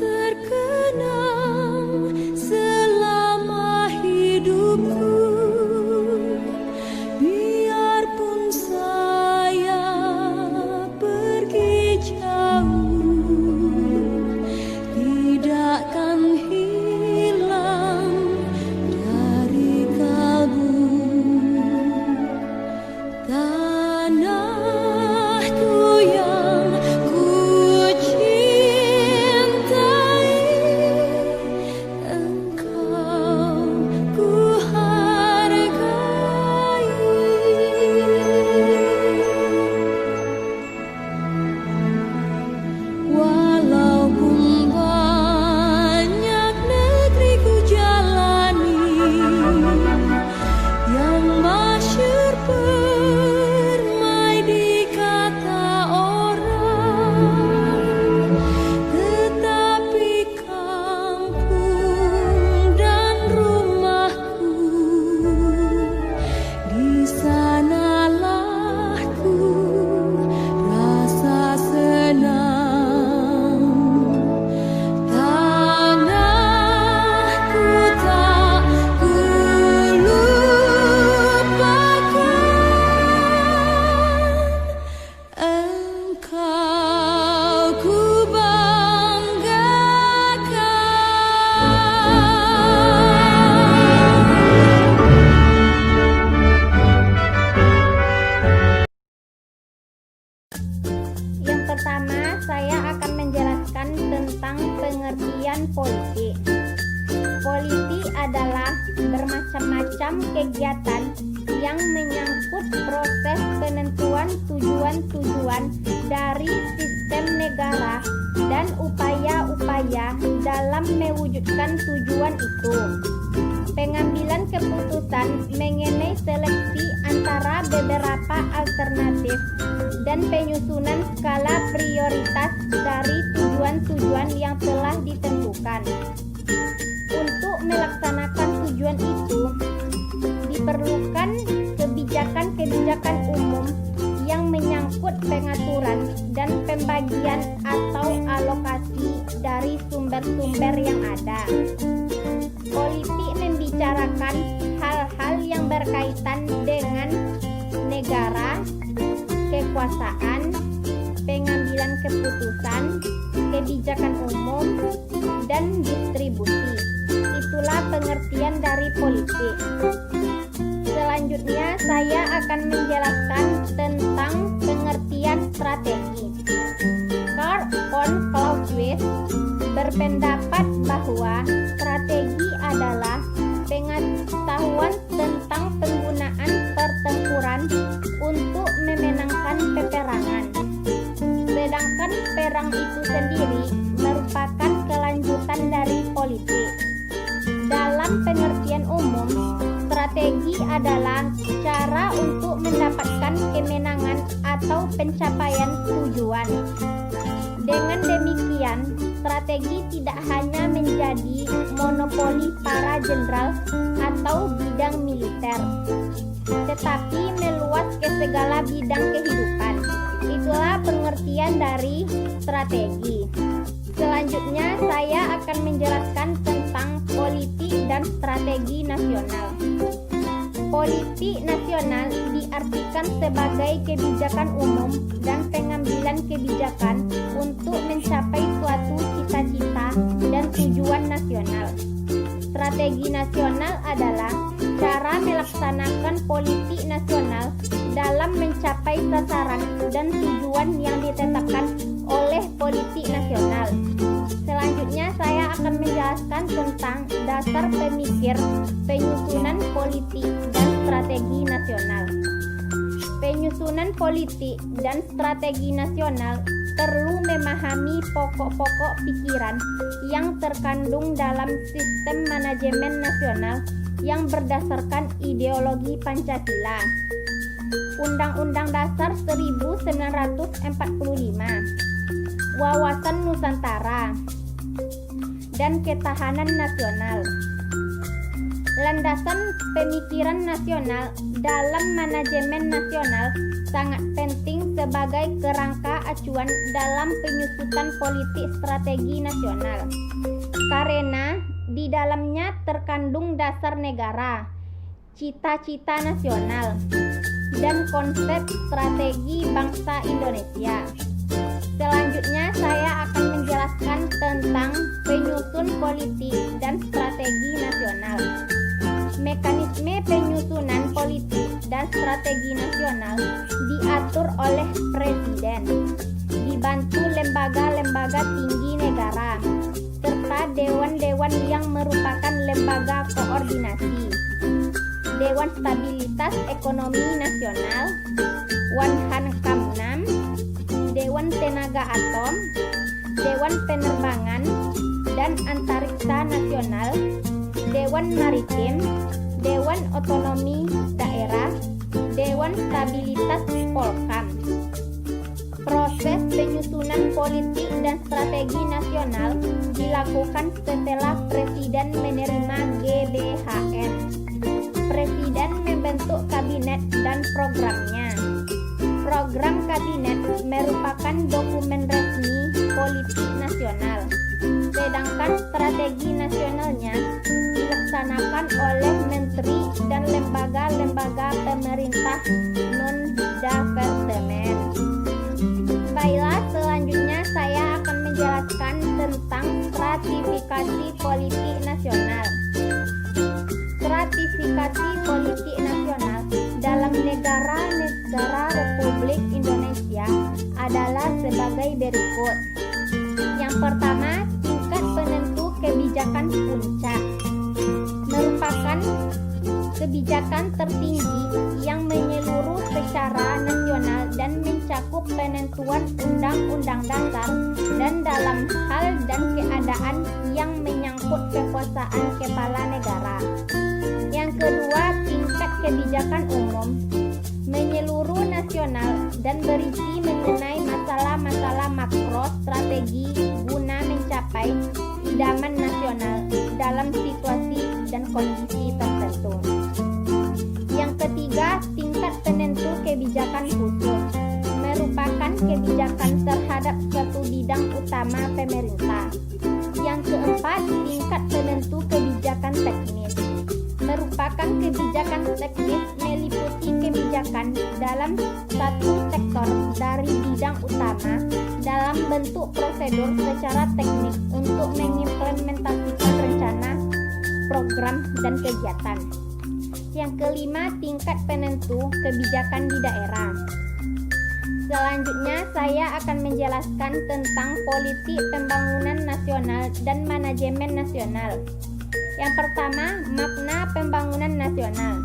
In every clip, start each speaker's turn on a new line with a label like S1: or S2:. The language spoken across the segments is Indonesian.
S1: terkenang selama hidupku. Biarpun saya pergi jauh, tidakkan hilang dari kalbu. Tanahku yang ku cintai, engkau ku hargai. Walaupun banyak negeri ku jalani yang masyhur permai di kata orang, tetapi kampung dan rumahku, di sanalah ku rasa senang. Tanahku tak ku lupakan, engkau ku banggakan.
S2: Yang pertama, saya akan menjelaskan tentang pengertian politik. Politik adalah bermacam-macam kegiatan yang menyangkut proses penentuan tujuan-tujuan dari sistem negara dan upaya-upaya dalam mewujudkan tujuan itu. Pengambilan keputusan mengenai seleksi antara beberapa alternatif dan penyusunan skala prioritas dari tujuan-tujuan yang telah ditentukan. Untuk melaksanakan tujuan itu, diperlukan kebijakan-kebijakan umum yang menyangkut pengaturan dan pembagian atau alokasi dari sumber-sumber yang ada. Politik membicarakan hal-hal yang berkaitan dengan negara, kekuasaan, pengambilan keputusan, kebijakan umum, dan distribusi. Itulah pengertian dari politik. Selanjutnya, saya akan menjelaskan tentang pengertian strategi. Carl von Clausewitz berpendapat bahwa strategi adalah pengetahuan tentang penggunaan pertempuran untuk memenangkan peperangan. Sedangkan perang itu sendiri merupakan kelanjutan dari politik. Dalam pengertian umum, strategi adalah cara untuk mendapatkan kemenangan atau pencapaian tujuan. Dengan demikian, strategi tidak hanya menjadi monopoli para jenderal atau bidang militer, tetapi meluas ke segala bidang kehidupan. Itulah pengertian dari strategi. Selanjutnya, saya akan menjelaskan tentang politik dan strategi nasional. Politik nasional diartikan sebagai kebijakan umum dan pengambilan kebijakan untuk mencapai suatu cita-cita dan tujuan nasional. Strategi nasional adalah cara melaksanakan politik nasional dalam mencapai sasaran dan tujuan yang ditetapkan oleh politik nasional. Selanjutnya, saya akan menjelaskan tentang dasar pemikir penyusunan politik dan strategi nasional. Penyusunan politik dan strategi nasional perlu memahami pokok-pokok pikiran yang terkandung dalam sistem manajemen nasional yang berdasarkan ideologi Pancasila, Undang-Undang Dasar 1945, Wawasan Nusantara, dan Ketahanan Nasional. Landasan pemikiran nasional dalam manajemen nasional sangat penting sebagai kerangka acuan dalam penyusutan politik strategi nasional, karena di dalamnya terkandung dasar negara, cita-cita nasional, dan konsep strategi bangsa Indonesia. Selanjutnya saya akan menjelaskan tentang penyusun politik dan strategi nasional. Mekanisme penyusunan politik dan strategi nasional diatur oleh Presiden, dibantu lembaga-lembaga tinggi negara, serta dewan-dewan yang merupakan lembaga koordinasi. Dewan Stabilitas Ekonomi Nasional, Wanhankamnam, Dewan Tenaga Atom, Dewan Penerbangan dan Antariksa Nasional, Dewan Maritim, Dewan Otonomi Daerah, Dewan Stabilitas Polkam. Proses penyusunan politik dan strategi nasional dilakukan setelah Presiden menerima GBHN. Presiden membentuk kabinet dan programnya. Program kabinet merupakan dokumen resmi politik nasional, sedangkan strategi nasionalnya dilaksanakan oleh menteri dan lembaga-lembaga pemerintah non-departemen. Baiklah, selanjutnya saya akan menjelaskan tentang stratifikasi politik nasional. Stratifikasi politik nasional dalam negara-negara Republik Indonesia adalah sebagai berikut. Yang pertama, tingkat penentu kebijakan puncak merupakan kebijakan tertinggi yang menyeluruh secara nasional dan mencakup penentuan undang-undang dasar dan dalam hal dan keadaan yang menyangkut kekuasaan kepala negara. Yang kedua, tingkat kebijakan umum menyeluruh nasional dan berisi mengenai masalah-masalah makro strategi guna mencapai idaman nasional dalam situasi dan kondisi tertentu. Yang ketiga, tingkat penentu kebijakan khusus merupakan kebijakan terhadap suatu bidang utama pemerintah. Yang keempat, tingkat penentu kebijakan teknis merupakan kebijakan teknis meliputi kebijakan dalam satu sektor dari bidang utama dalam bentuk prosedur secara teknik untuk mengimplementasikan rencana, program, dan kegiatan. Yang kelima, tingkat penentu kebijakan di daerah. Selanjutnya saya akan menjelaskan tentang politik pembangunan nasional dan manajemen nasional. Yang pertama, makna pembangunan nasional.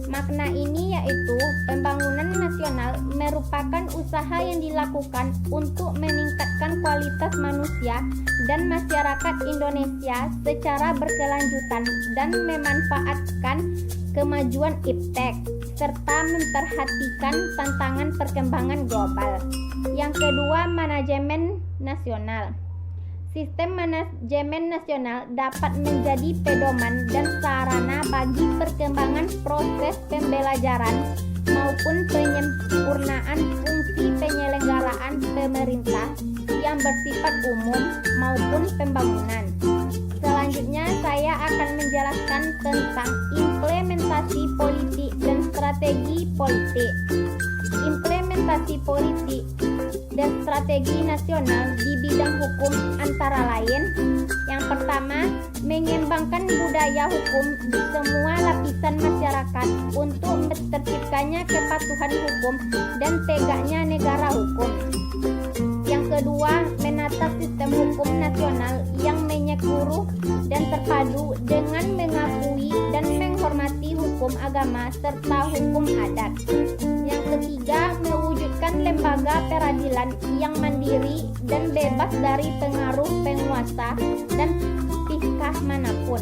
S2: Makna ini yaitu pembangunan nasional merupakan usaha yang dilakukan untuk meningkatkan kualitas manusia dan masyarakat Indonesia secara berkelanjutan dan memanfaatkan kemajuan iptek serta memperhatikan tantangan perkembangan global. Yang kedua, manajemen nasional. Sistem manajemen nasional dapat menjadi pedoman dan sarana bagi perkembangan proses pembelajaran maupun penyempurnaan fungsi penyelenggaraan pemerintah yang bersifat umum maupun pembangunan. Selanjutnya saya akan menjelaskan tentang implementasi politik dan strategi politik. Implementasi politik dan strategi nasional di bidang hukum antara lain: yang pertama, mengembangkan budaya hukum di semua lapisan masyarakat untuk terciptanya kepatuhan hukum dan tegaknya negara hukum. Yang kedua, menata sistem hukum nasional yang menyeluruh dan terpadu dengan mengakui dan menghormati hukum agama serta hukum adat. Yang ketiga, mewujudkan lembaga peradilan yang mandiri dan bebas dari pengaruh penguasa dan pihak manapun.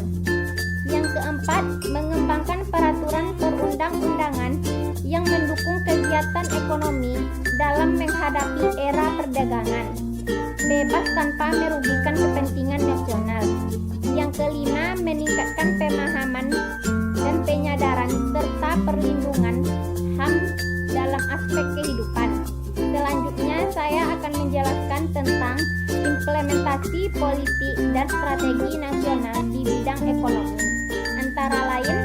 S2: Yang keempat, mengembangkan peraturan perundang-undangan yang mendukung kegiatan ekonomi dalam menghadapi era perdagangan, bebas tanpa merugikan kepentingan nasional. Yang kelima, meningkatkan pemahaman dan penyadaran serta perlindungan HAM dalam aspek kehidupan. Selanjutnya saya akan menjelaskan tentang implementasi politik dan strategi nasional di bidang ekonomi. Antara lain,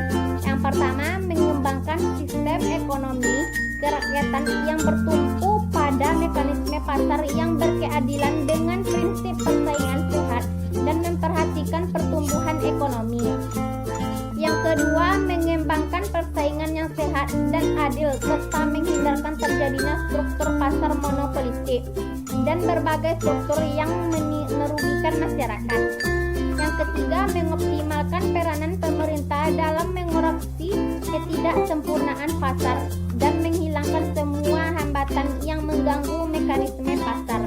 S2: yang pertama, mengembangkan sistem ekonomi kerakyatan yang bertumpu pada mekanisme pasar yang berkeadilan dengan prinsip persaingan sehat dan memperhatikan pertumbuhan ekonomi. Yang kedua, mengembangkan persaingan yang sehat dan adil serta menghindarkan terjadinya struktur pasar monopolistik dan berbagai struktur yang merugikan masyarakat. Yang ketiga, mengoptimalkan peranan pemerintah dalam mengoreksi ketidaksempurnaan pasar dan menghilangkan semua hambatan yang mengganggu mekanisme pasar.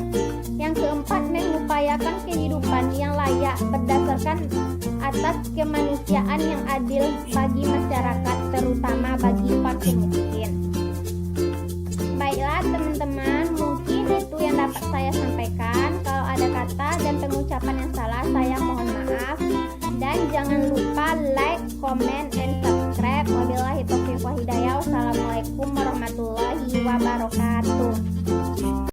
S2: Yang keempat, mengupayakan kehidupan yang layak berdasarkan atas kemanusiaan yang adil bagi masyarakat, terutama bagi fakir miskin. Baiklah teman-teman, mungkin itu yang dapat saya sampaikan. Kalau ada kata dan pengucapan yang salah, saya mohon maaf. Dan jangan lupa like, comment, and subscribe. Wabillahi taufiq wal hidayah. Wassalamualaikum warahmatullahi wabarakatuh.